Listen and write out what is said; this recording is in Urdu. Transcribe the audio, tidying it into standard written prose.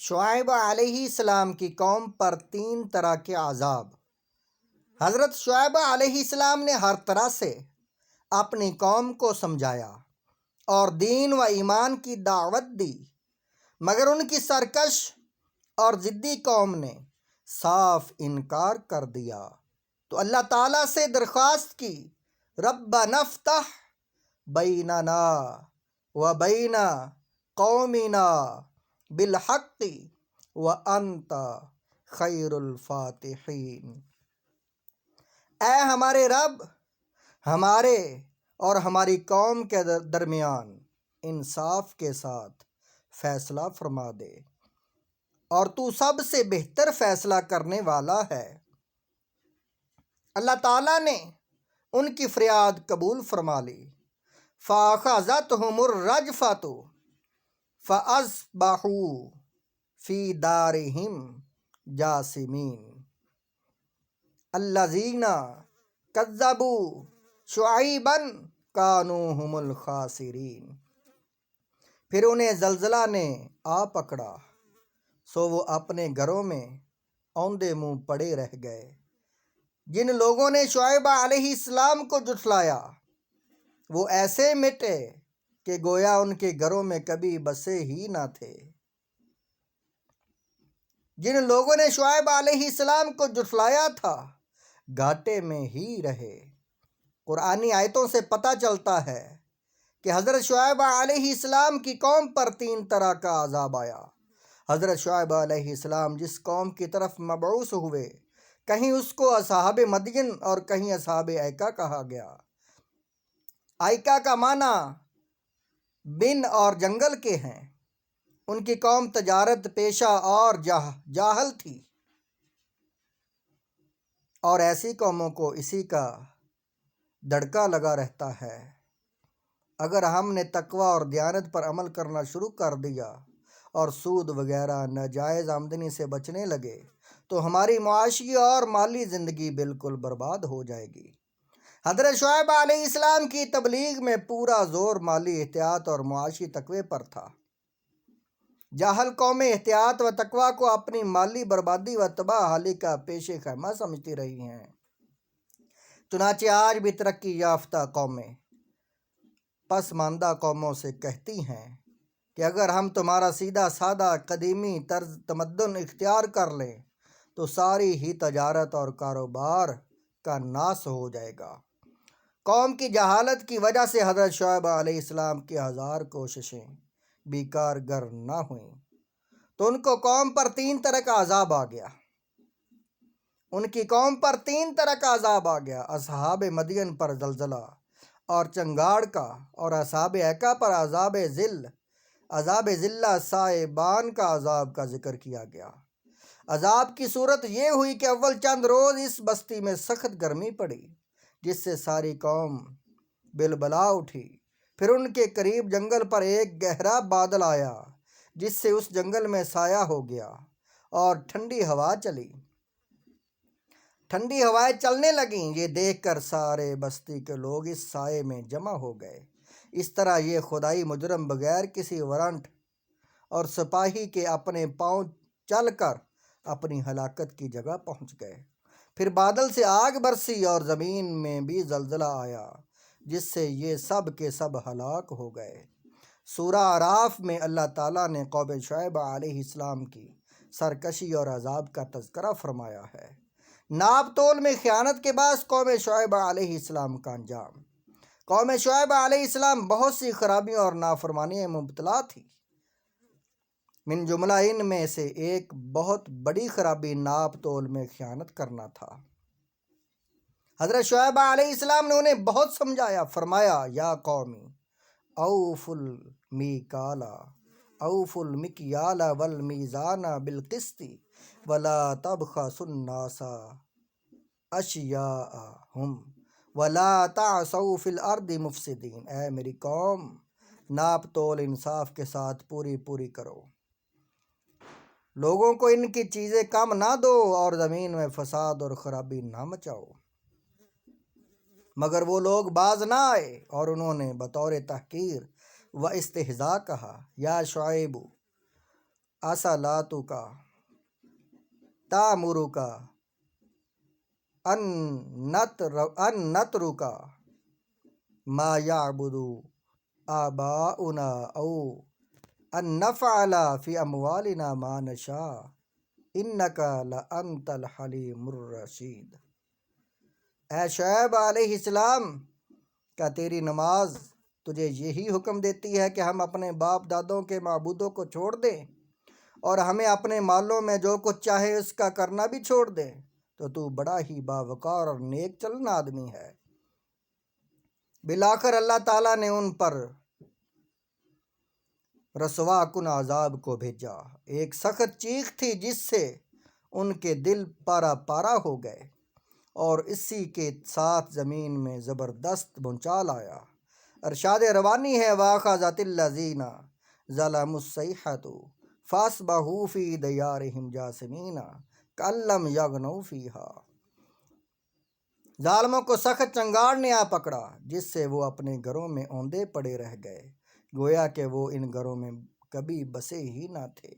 شعیب علیہ السلام کی قوم پر 3 طرح کے عذاب۔ حضرت شعیب علیہ السلام نے ہر طرح سے اپنی قوم کو سمجھایا اور دین و ایمان کی دعوت دی، مگر ان کی سرکش اور ضدی قوم نے صاف انکار کر دیا تو اللہ تعالیٰ سے درخواست کی، ربنا افتح بیننا و بین قومنا بالحق وانت خیر الفاتحین۔ اے ہمارے رب، ہمارے اور ہماری قوم کے درمیان انصاف کے ساتھ فیصلہ فرما دے، اور تو سب سے بہتر فیصلہ کرنے والا ہے۔ اللہ تعالیٰ نے ان کی فریاد قبول فرما لی۔ فَأَخَذَتْهُمُ الرَّجْفَةُ فَأَصْبَحُوا فِي دَارِهِمْ جَاثِمِينَ۔ الَّذِينَ كَذَّبُوا شُعَيْبًا كَانُوا هُمُ الْخَاسِرِينَ۔ پھر انہیں زلزلہ نے آ پکڑا، سو وہ اپنے گھروں میں اوندے منہ پڑے رہ گئے۔ جن لوگوں نے شعیب علیہ السلام کو جھٹلایا وہ ایسے مٹے کہ گویا ان کے گھروں میں کبھی بسے ہی نہ تھے۔ جن لوگوں نے شعیب علیہ السلام کو جھٹلایا تھا گھاٹے میں ہی رہے۔ قرآنی آیتوں سے پتہ چلتا ہے کہ حضرت شعیب علیہ السلام کی قوم پر 3 طرح کا عذاب آیا۔ حضرت شعیب علیہ السلام جس قوم کی طرف مبعوث ہوئے، کہیں اس کو اصحاب مدین اور کہیں اصحاب ایکا کہا گیا۔ ایکا کا معنی بن اور جنگل کے ہیں۔ ان کی قوم تجارت پیشہ اور جاہل تھی، اور ایسی قوموں کو اسی کا دڑکا لگا رہتا ہے۔ اگر ہم نے تقوی اور دیانت پر عمل کرنا شروع کر دیا اور سود وغیرہ ناجائز آمدنی سے بچنے لگے تو ہماری معاشی اور مالی زندگی بالکل برباد ہو جائے گی۔ حضرت شعیب علیہ السلام کی تبلیغ میں پورا زور مالی احتیاط اور معاشی تقوی پر تھا۔ جاہل قومیں احتیاط و تقوی کو اپنی مالی بربادی و تباہ حالی کا پیش خیمہ سمجھتی رہی ہیں۔ چنانچہ آج بھی ترقی یافتہ قومیں پسماندہ قوموں سے کہتی ہیں کہ اگر ہم تمہارا سیدھا سادہ قدیمی طرز تمدن اختیار کر لیں تو ساری ہی تجارت اور کاروبار کا ناس ہو جائے گا۔ قوم کی جہالت کی وجہ سے حضرت شعیب علیہ السلام کی 1000 کوششیں بیکار گر نہ ہوئیں تو ان کو قوم پر 3 طرح کا عذاب آ گیا۔ ان کی قوم پر 3 طرح کا عذاب آ گیا۔ اصحاب مدین پر زلزلہ اور چنگاڑ کا، اور اصحاب ایکا پر عذاب ذل، عذاب ذلہ سائبان کا عذاب کا ذکر کیا گیا۔ عذاب کی صورت یہ ہوئی کہ اول چند روز اس بستی میں سخت گرمی پڑی جس سے ساری قوم بلبلا اٹھی۔ پھر ان کے قریب جنگل پر ایک گہرا بادل آیا جس سے اس جنگل میں سایہ ہو گیا اور ٹھنڈی ہوا چلی۔ ٹھنڈی ہوائیں چلنے لگیں، یہ دیکھ کر سارے بستی کے لوگ اس سائے میں جمع ہو گئے۔ اس طرح یہ خدائی مجرم بغیر کسی وارنٹ اور سپاہی کے اپنے پاؤں چل کر اپنی ہلاکت کی جگہ پہنچ گئے۔ پھر بادل سے آگ برسی اور زمین میں بھی زلزلہ آیا جس سے یہ سب کے سب ہلاک ہو گئے۔ سورہ اعراف میں اللہ تعالیٰ نے قوم شعیب علیہ السلام کی سرکشی اور عذاب کا تذکرہ فرمایا ہے۔ ناپ تول میں خیانت کے باعث قوم شعیب علیہ السلام کا انجام۔ قوم شعیب علیہ السلام بہت سی خرابیوں اور نافرمانیوں میں مبتلا تھی۔ من جملہ ان میں سے ایک بہت بڑی خرابی ناپ تول میں خیانت کرنا تھا۔ حضرت شعیب علیہ السلام نے انہیں بہت سمجھایا، فرمایا یا قومی اوفوا المیکال اوفوا المکیال والمیزان بالقسط ولا تبخسوا الناس اشیاءہم ولا تعثوا فی الارض مفسدین۔ اے میری قوم، ناپ تول انصاف کے ساتھ پوری کرو، لوگوں کو ان کی چیزیں کم نہ دو اور زمین میں فساد اور خرابی نہ مچاؤ۔ مگر وہ لوگ باز نہ آئے اور انہوں نے بطور تحقیر و استہزاء کہا، یا شعیب اصلاتو کا تامرو کا ان نترو کا ما یعبد آباؤنا او ان نفعل فی اموالنا ما نشاء انک لانت الحلیم الرشید۔ اے شعیب علیہ السلام، کیا تیری نماز تجھے یہی حکم دیتی ہے کہ ہم اپنے باپ دادوں کے معبودوں کو چھوڑ دیں اور ہمیں اپنے مالوں میں جو کچھ چاہے اس کا کرنا بھی چھوڑ دیں؟ تو بڑا ہی باوقار اور نیک چلن آدمی ہے۔ بالآخر اللہ تعالیٰ نے ان پر رسوا کن عذاب کو بھیجا، ایک سخت چیخ تھی جس سے ان کے دل پارا پارا ہو گئے، اور اسی کے ساتھ زمین میں زبردست بھونچال آیا۔ ارشاد روانی ہے وَأَخَذَتِ الَّذِينَ ظَلَمُوا الصَّيْحَةُ فَأَصْبَحُوا فِي دِيَارِهِمْ جَاثِمِينَ كَأَن لَّمْ يَغْنَوْا فِيهَا۔ ظالموں کو سخت چنگاڑ نے آ پکڑا، جس سے وہ اپنے گھروں میں اوندے پڑے رہ گئے، گویا کہ وہ ان گھروں میں کبھی بسے ہی نہ تھے۔